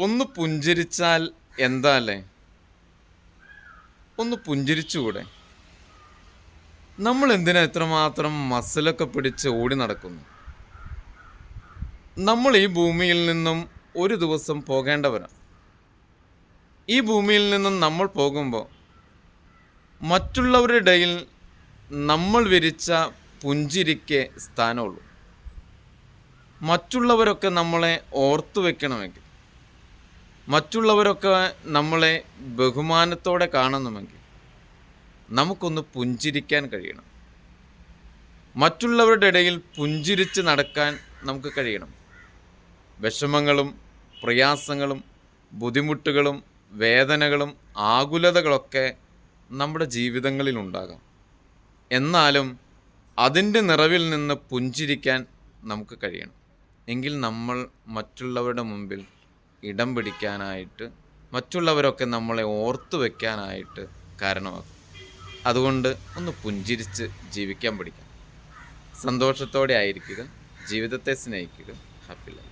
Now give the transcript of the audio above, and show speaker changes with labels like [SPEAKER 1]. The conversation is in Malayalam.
[SPEAKER 1] ഒന്ന് പുഞ്ചിരിച്ചാൽ എന്താ അല്ലേ? ഒന്ന് പുഞ്ചിരിച്ചുകൂടെ? നമ്മൾ എന്തിനാ എത്രമാത്രം മസിലൊക്കെ പിടിച്ച് ഓടി നടക്കുന്നു? നമ്മൾ ഈ ഭൂമിയിൽ നിന്നും ഒരു ദിവസം പോകേണ്ടവരാണ്. ഈ ഭൂമിയിൽ നിന്നും നമ്മൾ പോകുമ്പോൾ മറ്റുള്ളവരുടെ ഇടയിൽ നമ്മൾ വിരിച്ച പുഞ്ചിരിക്ക് സ്ഥാനമുള്ളൂ. മറ്റുള്ളവരൊക്കെ നമ്മളെ ഓർത്തു വെക്കണമെങ്കിൽ, മറ്റുള്ളവരൊക്കെ നമ്മളെ ബഹുമാനത്തോടെ കാണണമെങ്കിൽ നമുക്കൊന്ന് പുഞ്ചിരിക്കാൻ കഴിയണം. മറ്റുള്ളവരുടെ ഇടയിൽ പുഞ്ചിരിച്ച് നടക്കാൻ നമുക്ക് കഴിയണം. വിഷമങ്ങളും പ്രയാസങ്ങളും ബുദ്ധിമുട്ടുകളും വേദനകളും ആകുലതകളൊക്കെ നമ്മുടെ ജീവിതങ്ങളിലുണ്ടാകാം. എന്നാലും അതിൻ്റെ നിറവിൽ നിന്ന് പുഞ്ചിരിക്കാൻ നമുക്ക് കഴിയണം. എങ്കിൽ നമ്മൾ മറ്റുള്ളവരുടെ മുമ്പിൽ ഇടം പിടിക്കാനായിട്ട്, മറ്റുള്ളവരൊക്കെ നമ്മളെ ഓർത്തു വയ്ക്കാനായിട്ട് കാരണമാകും. അതുകൊണ്ട് ഒന്ന് പുഞ്ചിരിച്ച് ജീവിക്കാൻ പഠിക്കാം. സന്തോഷത്തോടെ ആയിരിക്കുക, ജീവിതത്തെ സ്നേഹിക്കുക. Happy life.